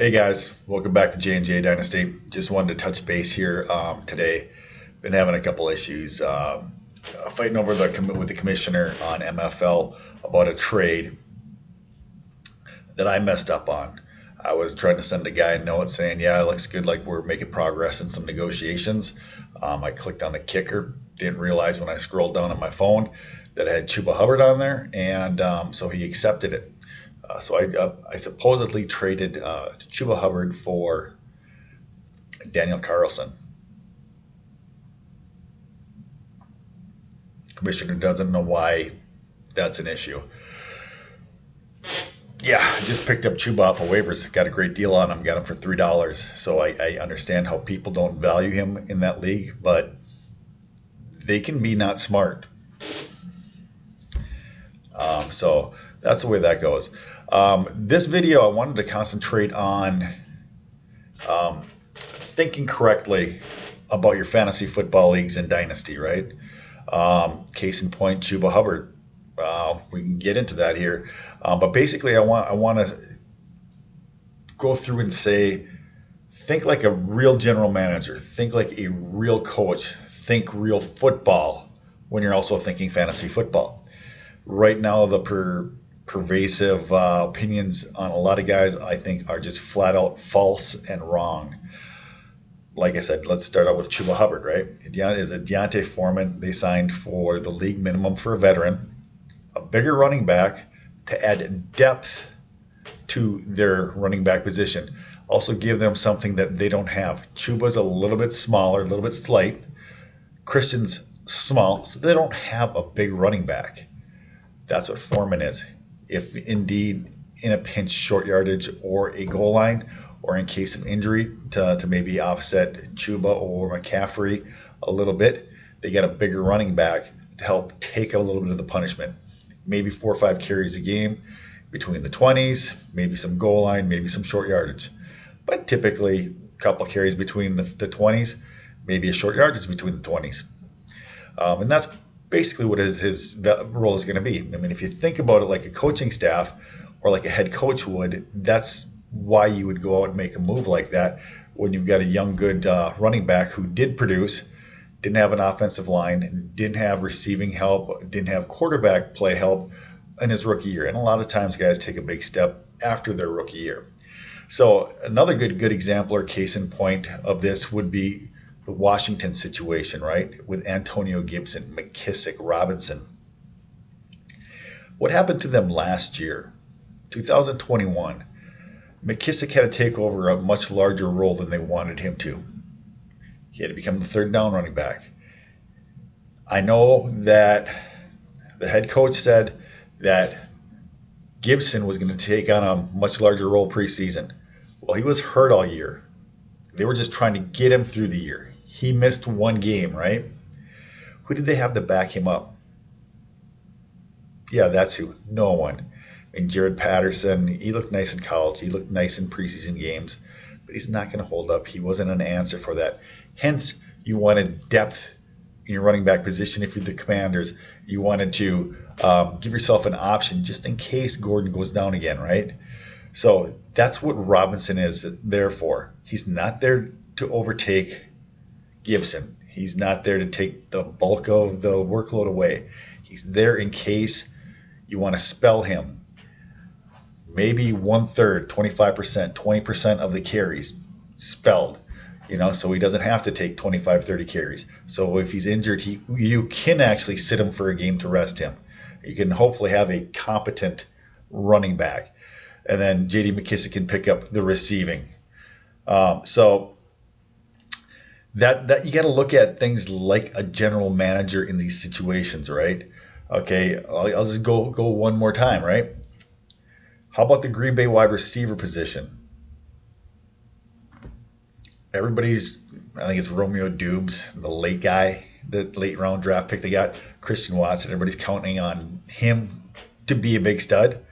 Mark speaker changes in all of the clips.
Speaker 1: Hey guys, welcome back to J&J Dynasty. Just wanted to touch base here today. Been having a couple issues fighting over with the commissioner on MFL about a trade that I messed up on. I was trying to send a guy a note saying, yeah, it looks good, like we're making progress in some negotiations. I clicked on the kicker, didn't realize when I scrolled down on my phone that I had Chuba Hubbard on there, and so he accepted it. So I supposedly traded Chuba Hubbard for Daniel Carlson. Commissioner doesn't know why that's an issue. Yeah, I just picked up Chuba off of waivers. Got a great deal on him. Got him for $3. So I understand how people don't value him in that league, but they can be not smart. So that's the way that goes. This video, I wanted to concentrate on thinking correctly about your fantasy football leagues and Dynasty, right? Case in point, Chuba Hubbard. We can get into that here, but basically, I want to go through and say, think like a real general manager, think like a real coach, think real football when you're also thinking fantasy football. Right now, the pervasive opinions on a lot of guys, I think, are just flat out false and wrong. Like I said, let's start out with Chuba Hubbard, right? Is a Deontay Foreman. They signed for the league minimum for a veteran, a bigger running back to add depth to their running back position. Also give them something that they don't have. Chuba's a little bit smaller, a little bit slight. Christian's small, so they don't have a big running back. That's what Foreman is. If indeed in a pinch, short yardage, or a goal line, or in case of injury to maybe offset Chuba or McCaffrey a little bit, they got a bigger running back to help take a little bit of the punishment. Maybe 4 or 5 carries a game between the 20s, maybe some goal line, maybe some short yardage. But typically, a couple carries between the 20s, maybe a short yardage between the 20s. And that's basically what his role is going to be. I mean, if you think about it like a coaching staff or like a head coach would, that's why you would go out and make a move like that when you've got a young, good running back who did produce, didn't have an offensive line, didn't have receiving help, didn't have quarterback play help in his rookie year. And a lot of times guys take a big step after their rookie year. So another good example or case in point of this would be the Washington situation, right? With Antonio Gibson, McKissick, Robinson. What happened to them last year, 2021? McKissick had to take over a much larger role than they wanted him to. He had to become the third down running back. I know that the head coach said that Gibson was going to take on a much larger role preseason. Well, he was hurt all year. They were just trying to get him through the year. He missed one game, right? Who did they have to back him up? Yeah, that's who. No one. And Jared Patterson, he looked nice in college. He looked nice in preseason games. But he's not going to hold up. He wasn't an answer for that. Hence, you wanted depth in your running back position if you're the Commanders. You wanted to give yourself an option just in case Gordon goes down again, right? So that's what Robinson is there for. He's not there to overtake Gibson. He's not there to take the bulk of the workload away. He's there in case you want to spell him. Maybe 1/3, 25%, 20% of the carries spelled, so he doesn't have to take 25, 30 carries. So if he's injured, you can actually sit him for a game to rest him. You can hopefully have a competent running back. And then J.D. McKissick can pick up the receiving. So that you got to look at things like a general manager in these situations, right? Okay, I'll just go one more time, right? How about the Green Bay wide receiver position? I think it's Romeo Dubes, the late guy, the late round draft pick they got, Christian Watson. Everybody's counting on him to be a big stud.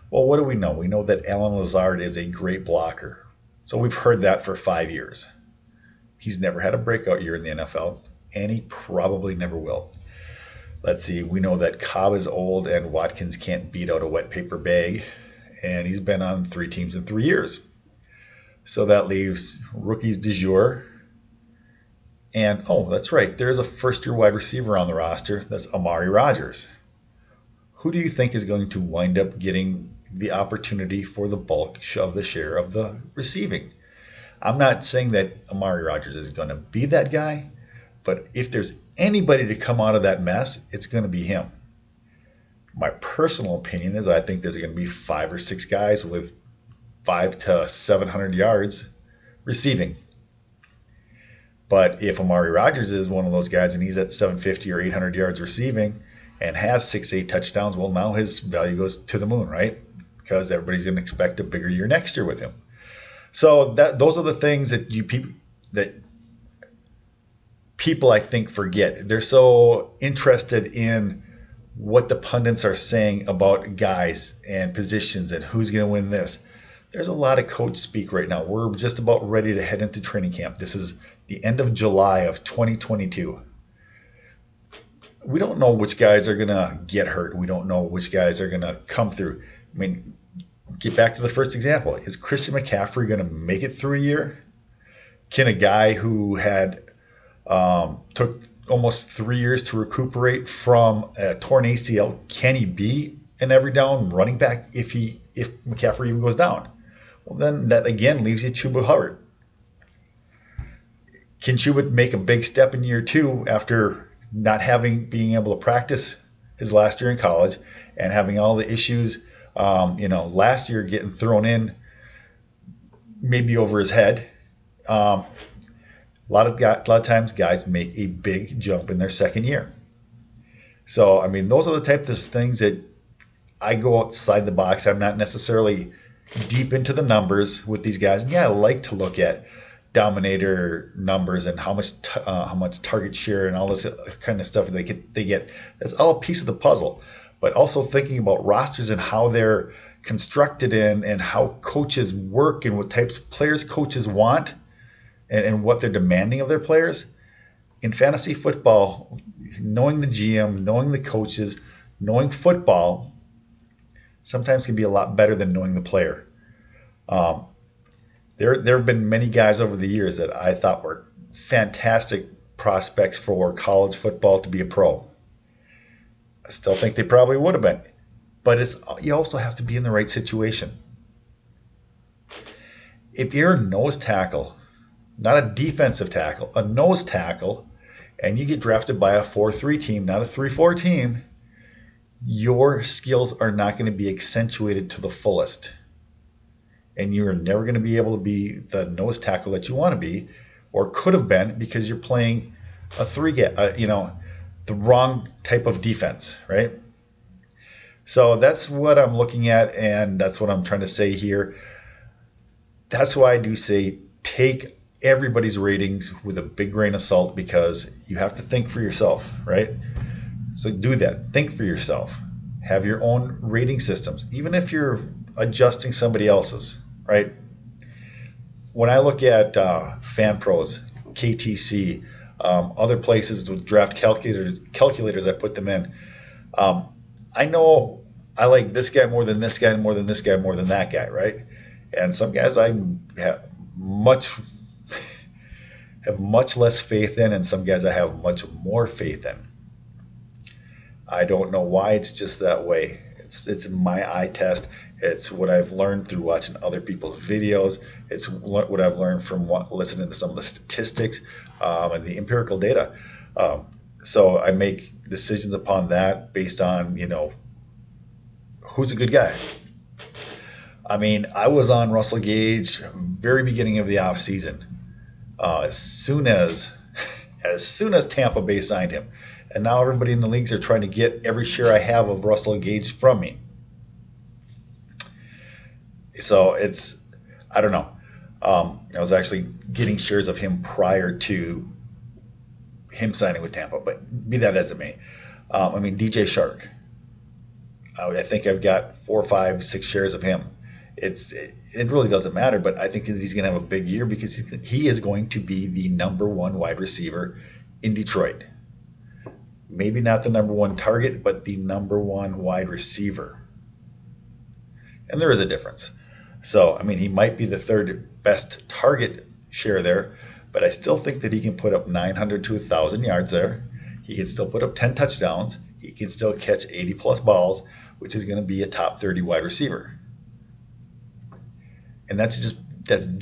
Speaker 1: Well, what do we know? We know that Alan Lazard is a great blocker. So we've heard that for 5 years. He's never had a breakout year in the NFL, and he probably never will. Let's see. We know that Cobb is old and Watkins can't beat out a wet paper bag, and he's been on 3 teams in 3 years. So that leaves rookies du jour. And oh, that's right, there's a first year wide receiver on the roster. That's Amari Rodgers. Who do you think is going to wind up getting the opportunity for the bulk of the share of the receiving? I'm not saying that Amari Rodgers is going to be that guy, but if there's anybody to come out of that mess, it's going to be him. My personal opinion is I think there's going to be 5 or 6 guys with 500 to 700 yards receiving. But if Amari Rodgers is one of those guys and he's at 750 or 800 yards receiving and has 6, 8 touchdowns, well, now his value goes to the moon, right? Because everybody's going to expect a bigger year next year with him. So those are the things that people I think forget. They're so interested in what the pundits are saying about guys and positions and who's going to win this. There's a lot of coach speak right now. We're just about ready to head into training camp. This is the end of July of 2022. We don't know which guys are going to get hurt. We don't know which guys are going to come through. I mean, get back to the first example. Is Christian McCaffrey going to make it through a year? Can a guy who had took almost 3 years to recuperate from a torn ACL, can he be an every down running back if McCaffrey even goes down? Well, then that again leaves you Chuba Hubbard. Can Chuba make a big step in year 2 after not being able to practice his last year in college and having all the issues, last year getting thrown in maybe over his head? A lot of times guys make a big jump in their second year. So, I mean, those are the types of things that I go outside the box. I'm not necessarily deep into the numbers with these guys. And yeah, I like to look at Dominator numbers and how much target share and all this kind of stuff they get. That's all a piece of the puzzle. But also thinking about rosters and how they're constructed and how coaches work and what types of players coaches want and what they're demanding of their players. In fantasy football, knowing the GM, knowing the coaches, knowing football sometimes can be a lot better than knowing the player. There have been many guys over the years that I thought were fantastic prospects for college football to be a pro. I still think they probably would have been. But you also have to be in the right situation. If you're a nose tackle, not a defensive tackle, a nose tackle, and you get drafted by a 4-3 team, not a 3-4 team, your skills are not going to be accentuated to the fullest. And you're never going to be able to be the nose tackle that you want to be or could have been because you're playing the wrong type of defense, right? So that's what I'm looking at, and that's what I'm trying to say here. That's why I do say take everybody's ratings with a big grain of salt because you have to think for yourself, right? So do that. Think for yourself. Have your own rating systems, even if you're adjusting somebody else's, right? When I look at FanPros, KTC, other places with draft calculators I put them in, I know I like this guy more than this guy, more than this guy, more than that guy, right? And some guys I have much less faith in, and some guys I have much more faith in. I don't know why, it's just that way. It's my eye test. It's what I've learned through watching other people's videos. It's what I've learned from listening to some of the statistics and the empirical data. So I make decisions upon that based on, who's a good guy. I mean, I was on Russell Gage very beginning of the offseason. As soon as Tampa Bay signed him. And now everybody in the leagues are trying to get every share I have of Russell Gage from me. So I don't know. I was actually getting shares of him prior to him signing with Tampa, but be that as it may. DJ Shark. I think I've got 4, 5, 6 shares of him. It really doesn't matter, but I think that he's going to have a big year because he is going to be the number 1 wide receiver in Detroit. Maybe not the number 1 target, but the number 1 wide receiver. And there is a difference. So, I mean, he might be the third best target share there, but I still think that he can put up 900 to 1,000 yards there. He can still put up 10 touchdowns. He can still catch 80 plus balls, which is going to be a top 30 wide receiver. And that's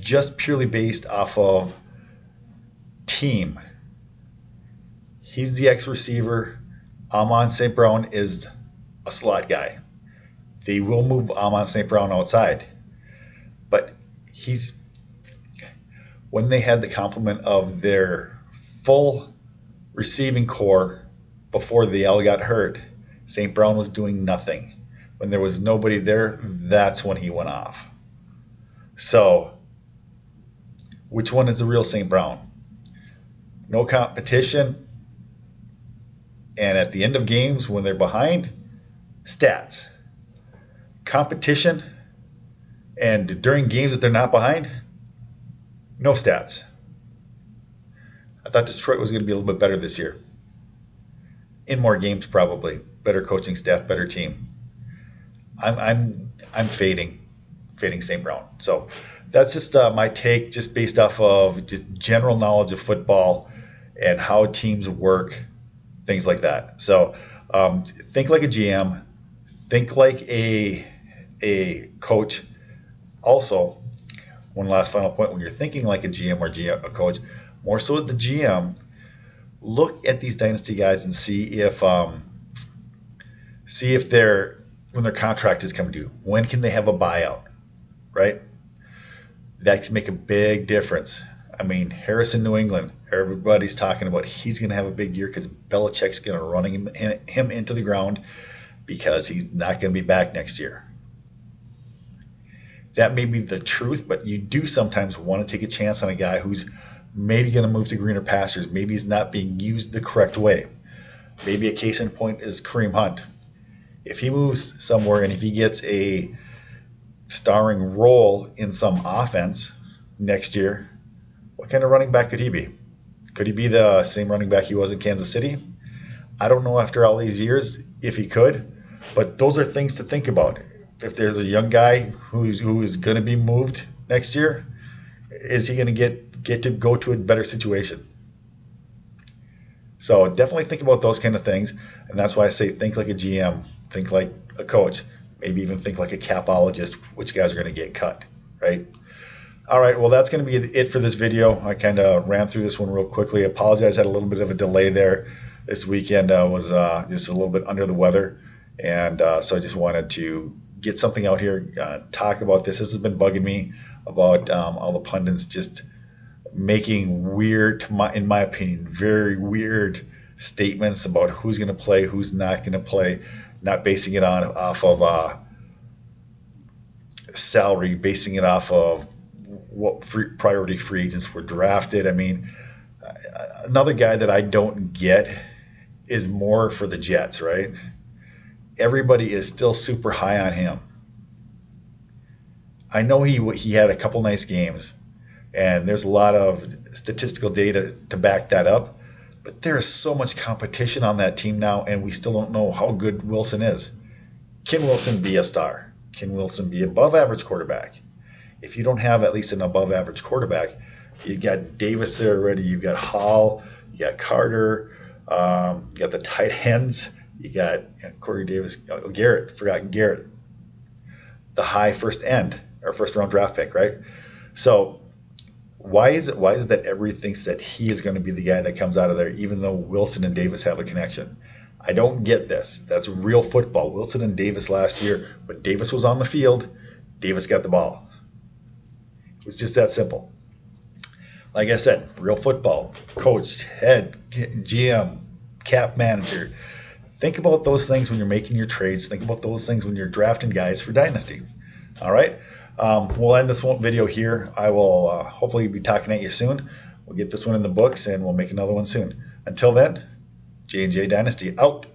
Speaker 1: just purely based off of team. He's the X receiver. Amon St. Brown is a slot guy. They will move Amon St. Brown outside. But when they had the complement of their full receiving core before they all got hurt, St. Brown was doing nothing. When there was nobody there, that's when he went off. So, which one is the real St. Brown? No competition. And at the end of games, when they're behind, stats. Competition. And during games that they're not behind, no stats. I thought Detroit was going to be a little bit better this year. In more games, probably. Better coaching staff, better team. I'm fading St. Brown. So that's just my take, just based off of just general knowledge of football and how teams work, things like that. So think like a GM, think like a coach. Also, one last final point: when you're thinking like a GM or a coach, more so the GM, look at these dynasty guys and see if when their contract is coming due, when can they have a buyout, right? That can make a big difference. I mean, Harrison, New England, everybody's talking about he's going to have a big year because Belichick's going to run him into the ground because he's not going to be back next year. That may be the truth, but you do sometimes want to take a chance on a guy who's maybe going to move to greener pastures. Maybe he's not being used the correct way. Maybe a case in point is Kareem Hunt. If he moves somewhere and if he gets a starring role in some offense next year, what kind of running back could he be? Could he be the same running back he was in Kansas City? I don't know after all these years if he could, but those are things to think about. If there's a young guy who is going to be moved next year, is he going to get to go to a better situation? So definitely think about those kind of things, and that's why I say think like a GM, think like a coach, maybe even think like a capologist, which guys are going to get cut, right? All right, well, that's going to be it for this video. I kind of ran through this one real quickly. I apologize, I had a little bit of a delay there. This weekend I was just a little bit under the weather, and so I just wanted to get something out here, talk about this. This has been bugging me about all the pundits just making weird, in my opinion, very weird statements about who's going to play, who's not going to play, not basing it off of salary, basing it off of what priority free agents were drafted. I mean, another guy that I don't get is Moore for the Jets, right? Everybody is still super high on him. I know he had a couple nice games, and there's a lot of statistical data to back that up, but there is so much competition on that team now, and we still don't know how good Wilson is. Can Wilson be a star? Can Wilson be above average quarterback? If you don't have at least an above average quarterback, you've got Davis there already, you've got Hall, you got Carter, you got the tight ends, you got Corey Davis, Garrett, forgot Garrett, the high first round draft pick, right? So why is it that everybody thinks that he is going to be the guy that comes out of there, even though Wilson and Davis have a connection? I don't get this. That's real football. Wilson and Davis last year, when Davis was on the field, Davis got the ball. It was just that simple. Like I said, real football. Coach, head, GM, cap manager. Think about those things when you're making your trades. Think about those things when you're drafting guys for Dynasty. All right? We'll end this video here. I will hopefully be talking at you soon. We'll get this one in the books, and we'll make another one soon. Until then, J&J Dynasty out.